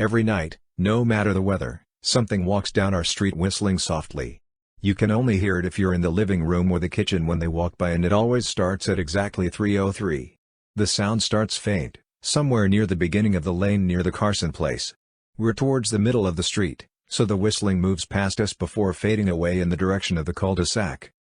Every night, no matter the weather, something walks down our street whistling softly. You can only hear it if you're in the living room or the kitchen when they walk by, and it always starts at exactly 3:03. The sound starts faint, somewhere near the beginning of the lane near the Carson place. We're towards the middle of the street, so the whistling moves past us before fading away in the direction of the cul-de-sac.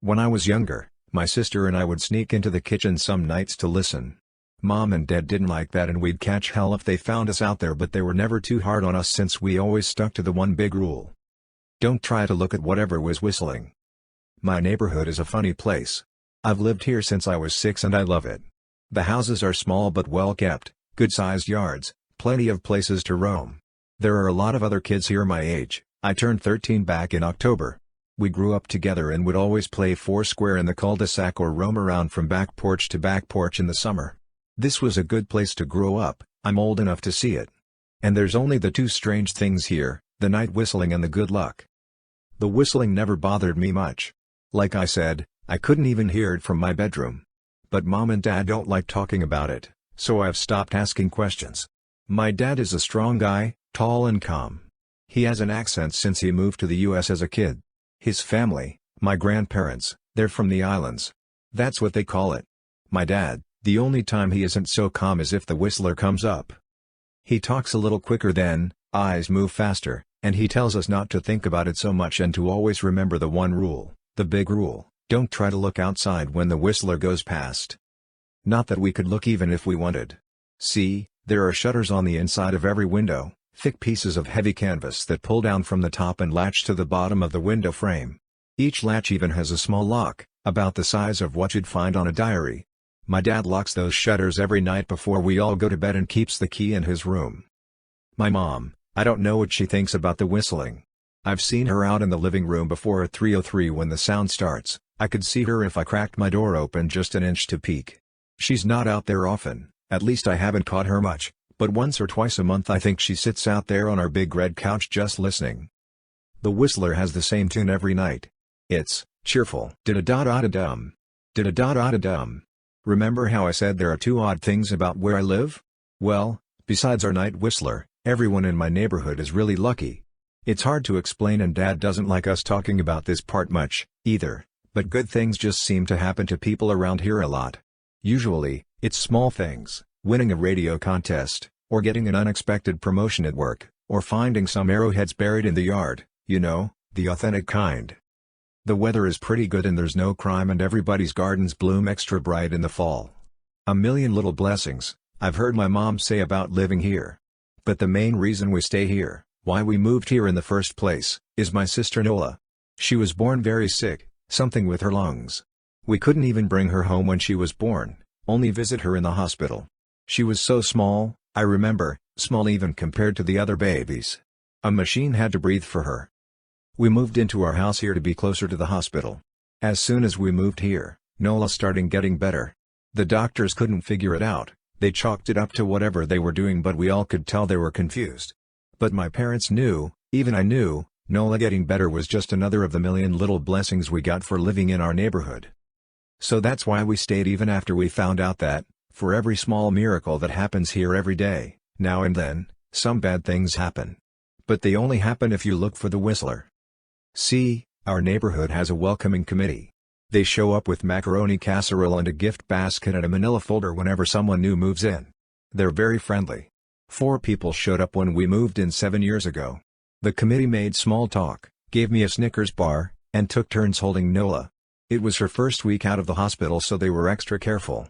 When I was younger, my sister and I would sneak into the kitchen some nights to listen. Mom and Dad didn't like that, and we'd catch hell if they found us out there, but they were never too hard on us since we always stuck to the one big rule. Don't try to look at whatever was whistling. My neighborhood is a funny place. I've lived here since I was 6 and I love it. The houses are small but well kept, good-sized yards, plenty of places to roam. There are a lot of other kids here my age. I turned 13 back in October. We grew up together and would always play foursquare in the cul-de-sac or roam around from back porch to back porch in the summer. This was a good place to grow up. I'm old enough to see it. And there's only the two strange things here, the night whistling and the good luck. The whistling never bothered me much. Like I said, I couldn't even hear it from my bedroom. But Mom and Dad don't like talking about it, so I've stopped asking questions. My dad is a strong guy, tall and calm. He has an accent since he moved to the US as a kid. His family, my grandparents, they're from the islands. That's what they call it. My dad, the only time he isn't so calm is if the whistler comes up. He talks a little quicker then, eyes move faster, and he tells us not to think about it so much and to always remember the one rule, the big rule: don't try to look outside when the whistler goes past. Not that we could look even if we wanted. See, there are shutters on the inside of every window, thick pieces of heavy canvas that pull down from the top and latch to the bottom of the window frame. Each latch even has a small lock, about the size of what you'd find on a diary. My dad locks those shutters every night before we all go to bed and keeps the key in his room. My mom, I don't know what she thinks about the whistling. I've seen her out in the living room before at 3:03 when the sound starts. I could see her if I cracked my door open just an inch to peek. She's not out there often, at least I haven't caught her much, but once or twice a month I think she sits out there on our big red couch just listening. The whistler has the same tune every night. It's cheerful. Did-a-da-da-da-dum. Did-a-da-da-da-dum. Remember how I said there are two odd things about where I live? Well, besides our night whistler, everyone in my neighborhood is really lucky. It's hard to explain, and Dad doesn't like us talking about this part much, either, but good things just seem to happen to people around here a lot. Usually, it's small things, winning a radio contest, or getting an unexpected promotion at work, or finding some arrowheads buried in the yard, you know, the authentic kind. The weather is pretty good and there's no crime, and everybody's gardens bloom extra bright in the fall. A million little blessings, I've heard my mom say about living here. But the main reason we stay here, why we moved here in the first place, is my sister Nola. She was born very sick, something with her lungs. We couldn't even bring her home when she was born, only visit her in the hospital. She was so small, I remember, small even compared to the other babies. A machine had to breathe for her. We moved into our house here to be closer to the hospital. As soon as we moved here, Nola started getting better. The doctors couldn't figure it out, they chalked it up to whatever they were doing, but we all could tell they were confused. But my parents knew, even I knew, Nola getting better was just another of the million little blessings we got for living in our neighborhood. So that's why we stayed even after we found out that, for every small miracle that happens here every day, now and then, some bad things happen. But they only happen if you look for the whistler. See, our neighborhood has a welcoming committee. They show up with macaroni casserole and a gift basket and a manila folder whenever someone new moves in. They're very friendly. 4 people showed up when we moved in 7 years ago. The committee made small talk, gave me a Snickers bar, and took turns holding Nola. It was her first week out of the hospital, so they were extra careful.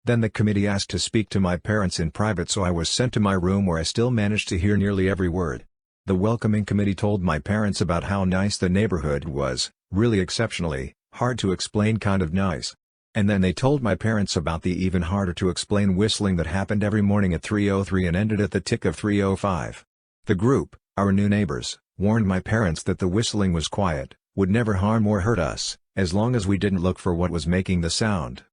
Then the committee asked to speak to my parents in private, so I was sent to my room where I still managed to hear nearly every word. The welcoming committee told my parents about how nice the neighborhood was, really exceptionally, hard to explain kind of nice. And then they told my parents about the even harder to explain whistling that happened every morning at 3:03 and ended at the tick of 3:05. The group, our new neighbors, warned my parents that the whistling was quiet, would never harm or hurt us, as long as we didn't look for what was making the sound.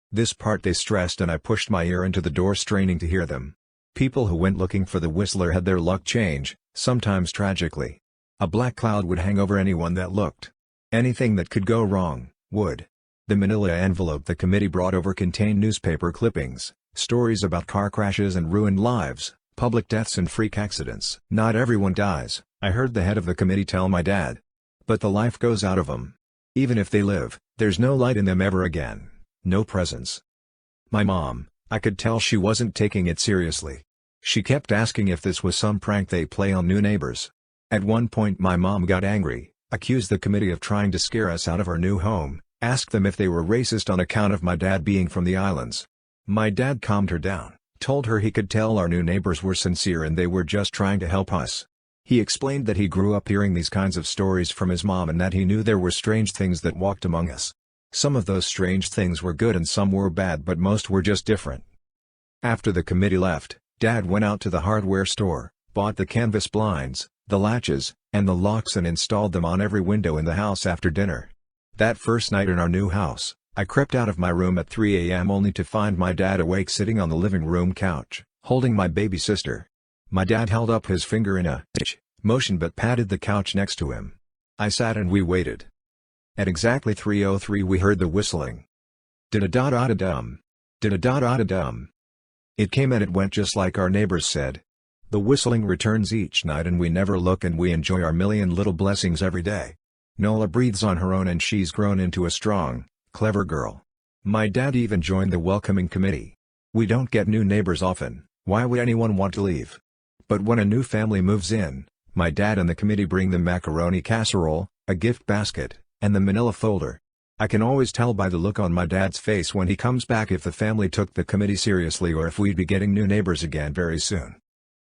This part they stressed, and I pushed my ear into the door straining to hear them. People who went looking for the whistler had their luck change, sometimes tragically. A black cloud would hang over anyone that looked. Anything that could go wrong, would. The manila envelope the committee brought over contained newspaper clippings, stories about car crashes and ruined lives, Public deaths and freak accidents. Not everyone dies, I heard the head of the committee tell my dad. But the life goes out of them. Even if they live, there's no light in them ever again. No presence. My mom, I could tell she wasn't taking it seriously. She kept asking if this was some prank they play on new neighbors. At one point my mom got angry, accused the committee of trying to scare us out of our new home, asked them if they were racist on account of my dad being from the islands. My dad calmed her down, told her he could tell our new neighbors were sincere and they were just trying to help us. He explained that he grew up hearing these kinds of stories from his mom and that he knew there were strange things that walked among us. Some of those strange things were good and some were bad, but most were just different. After the committee left, Dad went out to the hardware store, bought the canvas blinds, the latches, and the locks and installed them on every window in the house after dinner. That first night in our new house, I crept out of my room at 3 a.m. only to find my dad awake sitting on the living room couch, holding my baby sister. My dad held up his finger in a motion but patted the couch next to him. I sat and we waited. At exactly 3:03 we heard the whistling. Did-a-da-da-da-dum. Did-a-da-da-da-dum. It came and it went just like our neighbors said. The whistling returns each night and we never look and we enjoy our million little blessings every day. Nola breathes on her own and she's grown into a strong, clever girl. My dad even joined the welcoming committee. We don't get new neighbors often, why would anyone want to leave? But when a new family moves in, my dad and the committee bring them macaroni casserole, a gift basket, and the manila folder. I can always tell by the look on my dad's face when he comes back if the family took the committee seriously or if we'd be getting new neighbors again very soon.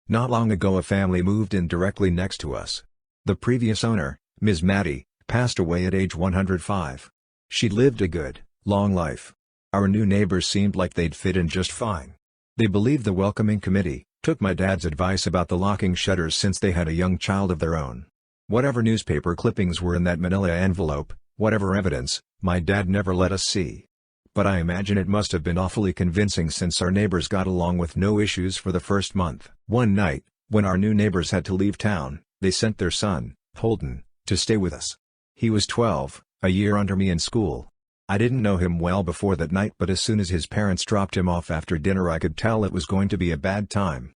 Not long ago a family moved in directly next to us. The previous owner, Ms. Maddie, passed away at age 105. She'd lived a good, long life. Our new neighbors seemed like they'd fit in just fine. They believed the welcoming committee, took my dad's advice about the locking shutters since they had a young child of their own. Whatever newspaper clippings were in that manila envelope, whatever evidence, my dad never let us see. But I imagine it must have been awfully convincing since our neighbors got along with no issues for the first month. One night, when our new neighbors had to leave town, they sent their son, Holden, to stay with us. He was 12, a year under me in school. I didn't know him well before that night, but as soon as his parents dropped him off after dinner I could tell it was going to be a bad time.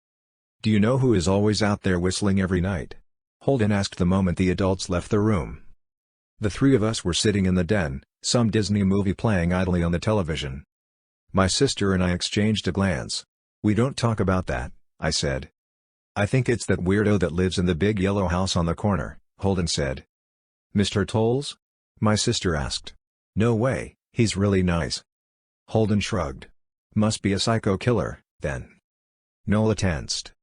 "Do you know who is always out there whistling every night?" Holden asked the moment the adults left the room. The three of us were sitting in the den, some Disney movie playing idly on the television. My sister and I exchanged a glance. "We don't talk about that," I said. "I think it's that weirdo that lives in the big yellow house on the corner," Holden said. "Mr. Tolles?" my sister asked. "No way, he's really nice." Holden shrugged. "Must be a psycho killer, then." Nola tensed.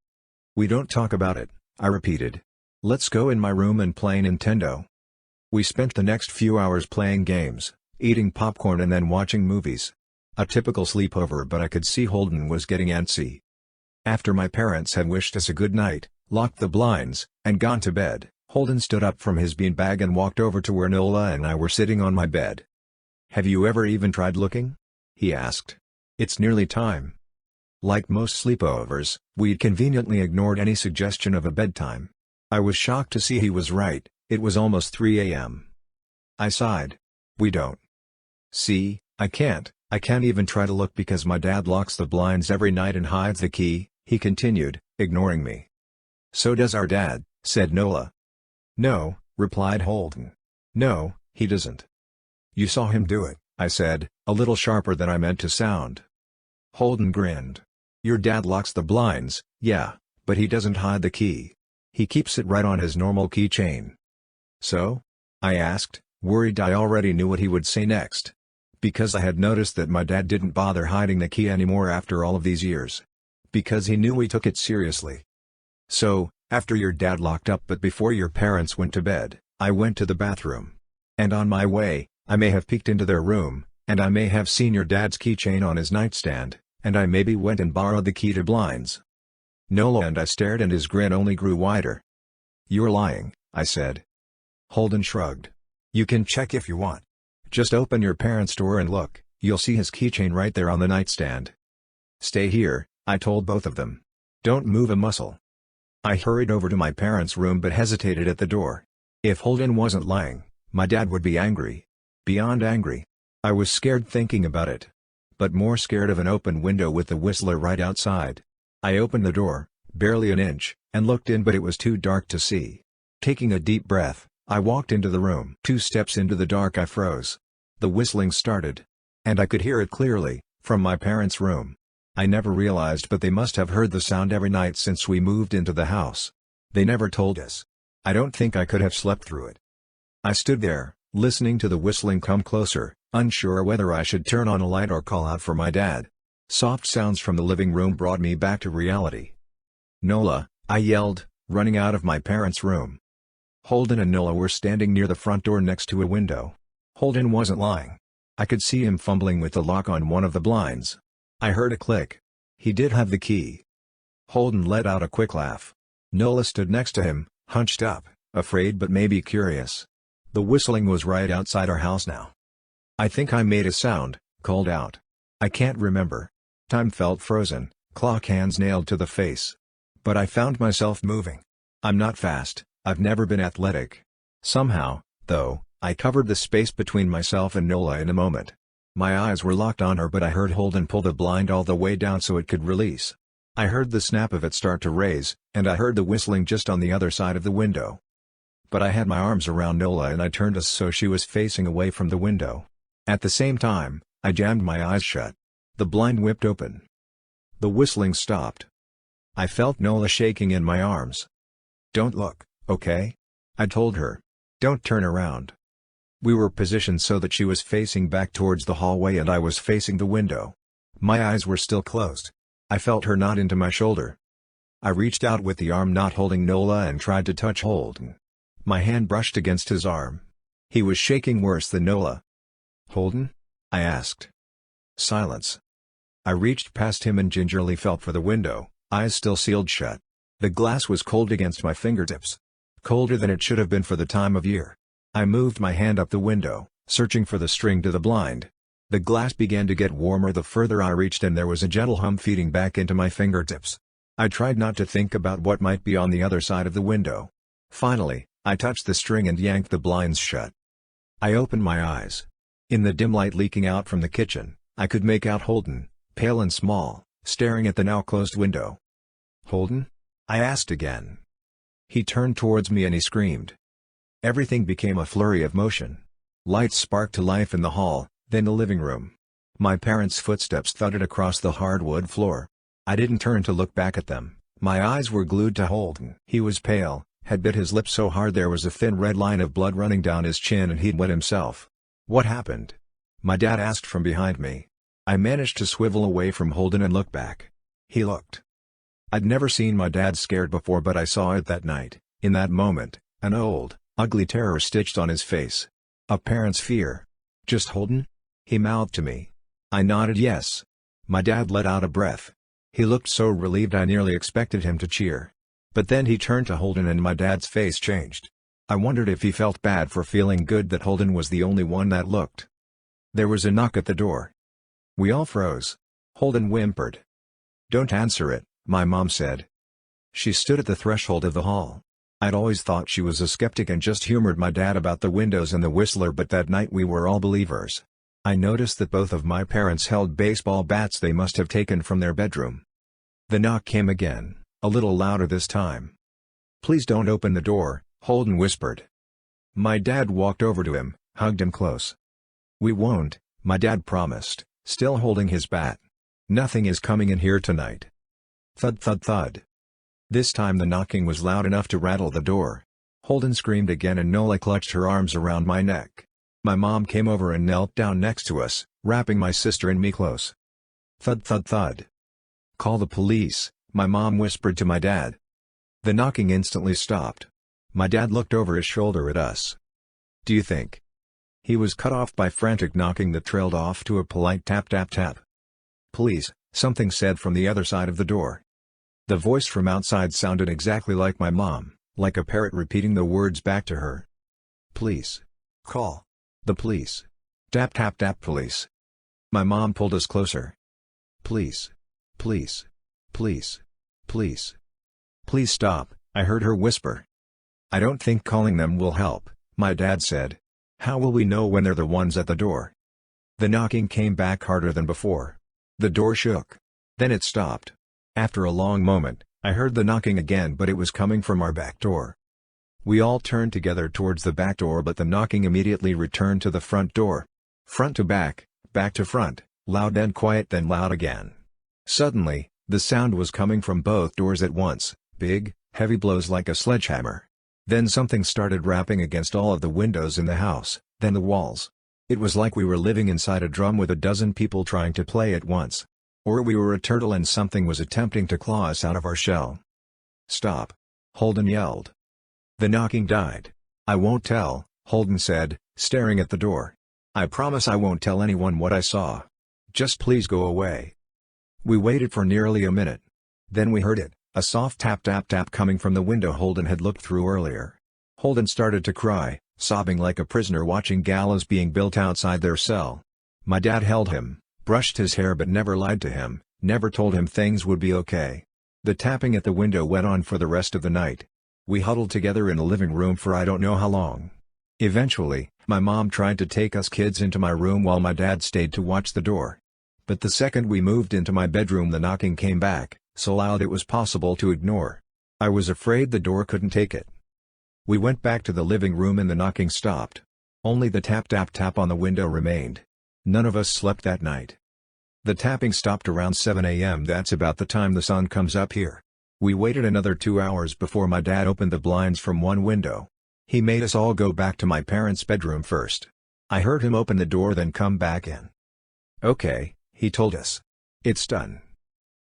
"We don't talk about it," I repeated. "Let's go in my room and play Nintendo." We spent the next few hours playing games, eating popcorn and then watching movies. A typical sleepover, but I could see Holden was getting antsy. After my parents had wished us a good night, locked the blinds, and gone to bed, Holden stood up from his beanbag and walked over to where Nola and I were sitting on my bed. "Have you ever even tried looking?" he asked. "It's nearly time." Like most sleepovers, we'd conveniently ignored any suggestion of a bedtime. I was shocked to see he was right, it was almost 3 a.m. I sighed. "We don't." "See, I can't even try to look because my dad locks the blinds every night and hides the key," he continued, ignoring me. "So does our dad," said Nola. "No," replied Holden. "No, he doesn't." "You saw him do it," I said, a little sharper than I meant to sound. Holden grinned. "Your dad locks the blinds, yeah, but he doesn't hide the key. He keeps it right on his normal keychain." "So?" I asked, worried I already knew what he would say next. Because I had noticed that my dad didn't bother hiding the key anymore after all of these years. Because he knew we took it seriously. "So, after your dad locked up but before your parents went to bed, I went to the bathroom. And on my way, I may have peeked into their room, and I may have seen your dad's keychain on his nightstand, and I maybe went and borrowed the key to blinds." Nola and I stared and his grin only grew wider. "You're lying," I said. Holden shrugged. "You can check if you want. Just open your parents' door and look, you'll see his keychain right there on the nightstand." "Stay here," I told both of them. "Don't move a muscle." I hurried over to my parents' room but hesitated at the door. If Holden wasn't lying, my dad would be angry. Beyond angry. I was scared thinking about it. But more scared of an open window with the whistler right outside. I opened the door, barely an inch, and looked in but it was too dark to see. Taking a deep breath, I walked into the room. 2 steps into the dark I froze. The whistling started. And I could hear it clearly, from my parents' room. I never realized but they must have heard the sound every night since we moved into the house. They never told us. I don't think I could have slept through it. I stood there, listening to the whistling come closer, unsure whether I should turn on a light or call out for my dad. Soft sounds from the living room brought me back to reality. "Nola," I yelled, running out of my parents' room. Holden and Nola were standing near the front door next to a window. Holden wasn't lying. I could see him fumbling with the lock on one of the blinds. I heard a click. He did have the key. Holden let out a quick laugh. Nola stood next to him, hunched up, afraid but maybe curious. The whistling was right outside our house now. "I think I made a sound," called out. "I can't remember." Time felt frozen, clock hands nailed to the face. But I found myself moving. I'm not fast, I've never been athletic. Somehow, though, I covered the space between myself and Nola in a moment. My eyes were locked on her but I heard Holden pull the blind all the way down so it could release. I heard the snap of it start to raise, and I heard the whistling just on the other side of the window. But I had my arms around Nola and I turned us so she was facing away from the window. At the same time, I jammed my eyes shut. The blind whipped open. The whistling stopped. I felt Nola shaking in my arms. "Don't look, okay?" I told her. "Don't turn around." We were positioned so that she was facing back towards the hallway and I was facing the window. My eyes were still closed. I felt her nod into my shoulder. I reached out with the arm not holding Nola and tried to touch Holden. My hand brushed against his arm. He was shaking worse than Nola. "Holden?" I asked. Silence. I reached past him and gingerly felt for the window, eyes still sealed shut. The glass was cold against my fingertips. Colder than it should have been for the time of year. I moved my hand up the window, searching for the string to the blind. The glass began to get warmer the further I reached and there was a gentle hum feeding back into my fingertips. I tried not to think about what might be on the other side of the window. Finally, I touched the string and yanked the blinds shut. I opened my eyes. In the dim light leaking out from the kitchen, I could make out Holden, pale and small, staring at the now closed window. "Holden?" I asked again. He turned towards me and he screamed. Everything became a flurry of motion. Lights sparked to life in the hall, then the living room. My parents' footsteps thudded across the hardwood floor. I didn't turn to look back at them, my eyes were glued to Holden. He was pale, had bit his lip so hard there was a thin red line of blood running down his chin and he'd wet himself. "What happened?" my dad asked from behind me. I managed to swivel away from Holden and look back. He looked. I'd never seen my dad scared before but I saw it that night, in that moment, an old, ugly terror stitched on his face. A parent's fear. "Just Holden?" he mouthed to me. I nodded yes. My dad let out a breath. He looked so relieved I nearly expected him to cheer. But then he turned to Holden and my dad's face changed. I wondered if he felt bad for feeling good that Holden was the only one that looked. There was a knock at the door. We all froze. Holden whimpered. "Don't answer it," my mom said. She stood at the threshold of the hall. I'd always thought she was a skeptic and just humored my dad about the windows and the whistler but that night we were all believers. I noticed that both of my parents held baseball bats they must have taken from their bedroom. The knock came again, a little louder this time. "Please don't open the door," Holden whispered. My dad walked over to him, hugged him close. "We won't," my dad promised, still holding his bat. "Nothing is coming in here tonight." Thud thud thud. This time the knocking was loud enough to rattle the door. Holden screamed again and Nola clutched her arms around my neck. My mom came over and knelt down next to us, wrapping my sister and me close. Thud thud thud. "Call the police," my mom whispered to my dad. The knocking instantly stopped. My dad looked over his shoulder at us. "Do you think?" He was cut off by frantic knocking that trailed off to a polite tap tap tap. "Police," something said from the other side of the door. The voice from outside sounded exactly like my mom, like a parrot repeating the words back to her. "Police. Call. The police. Tap tap tap police." My mom pulled us closer. "Please. Please. Please. Please. Please stop," I heard her whisper. "I don't think calling them will help," my dad said. "How will we know when they're the ones at the door?" The knocking came back harder than before. The door shook. Then it stopped. After a long moment, I heard the knocking again, but it was coming from our back door. We all turned together towards the back door, but the knocking immediately returned to the front door. Front to back to front, loud then quiet then loud again. Suddenly, the sound was coming from both doors at once, big, heavy blows like a sledgehammer. Then something started rapping against all of the windows in the house, then the walls. It was like we were living inside a drum with a dozen people trying to play at once. Or we were a turtle and something was attempting to claw us out of our shell. "Stop!" Holden yelled. The knocking died. "I won't tell," Holden said, staring at the door. "I promise I won't tell anyone what I saw. Just please go away." We waited for nearly a minute. Then we heard it, a soft tap tap tap coming from the window Holden had looked through earlier. Holden started to cry, sobbing like a prisoner watching gallows being built outside their cell. My dad held him, brushed his hair but never lied to him, never told him things would be okay. The tapping at the window went on for the rest of the night. We huddled together in the living room for I don't know how long. Eventually, my mom tried to take us kids into my room while my dad stayed to watch the door. But the second we moved into my bedroom the knocking came back, so loud it was possible to ignore. I was afraid the door couldn't take it. We went back to the living room and the knocking stopped. Only the tap tap tap on the window remained. None of us slept that night. The tapping stopped around 7 a.m. That's about the time the sun comes up here. We waited another 2 hours before my dad opened the blinds from one window. He made us all go back to my parents' bedroom first. I heard him open the door then come back in. "Okay," he told us. "It's done."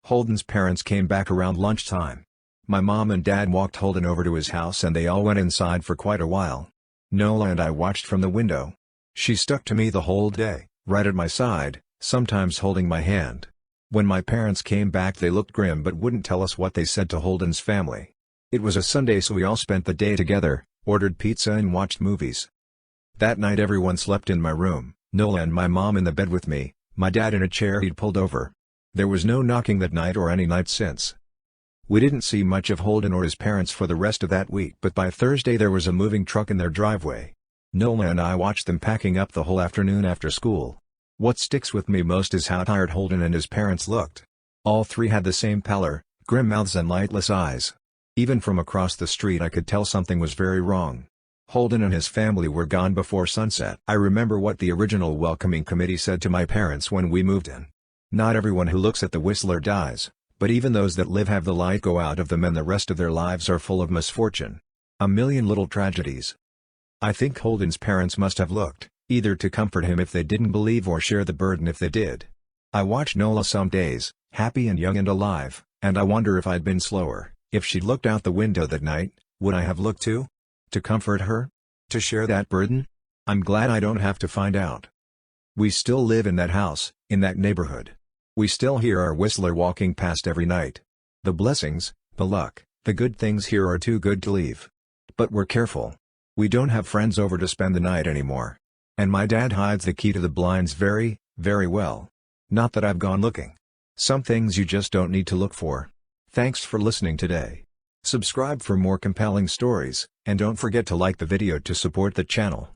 Holden's parents came back around lunchtime. My mom and dad walked Holden over to his house and they all went inside for quite a while. Nola and I watched from the window. She stuck to me the whole day, right at my side, sometimes holding my hand. When my parents came back they looked grim but wouldn't tell us what they said to Holden's family. It was a Sunday so we all spent the day together, ordered pizza and watched movies. That night everyone slept in my room, Nola and my mom in the bed with me, my dad in a chair he'd pulled over. There was no knocking that night or any night since. We didn't see much of Holden or his parents for the rest of that week, but by Thursday there was a moving truck in their driveway. Nola and I watched them packing up the whole afternoon after school. What sticks with me most is how tired Holden and his parents looked. All three had the same pallor, grim mouths and lightless eyes. Even from across the street I could tell something was very wrong. Holden and his family were gone before sunset. I remember what the original welcoming committee said to my parents when we moved in. "Not everyone who looks at the Whistler dies, but even those that live have the light go out of them and the rest of their lives are full of misfortune. A million little tragedies." I think Holden's parents must have looked, either to comfort him if they didn't believe or share the burden if they did. I watch Nola some days, happy and young and alive, and I wonder if I'd been slower, if she'd looked out the window that night, would I have looked too? To comfort her? To share that burden? I'm glad I don't have to find out. We still live in that house, in that neighborhood. We still hear our Whistler walking past every night. The blessings, the luck, the good things here are too good to leave. But we're careful. We don't have friends over to spend the night anymore. And my dad hides the key to the blinds very, very well. Not that I've gone looking. Some things you just don't need to look for. Thanks for listening today. Subscribe for more compelling stories, and don't forget to like the video to support the channel.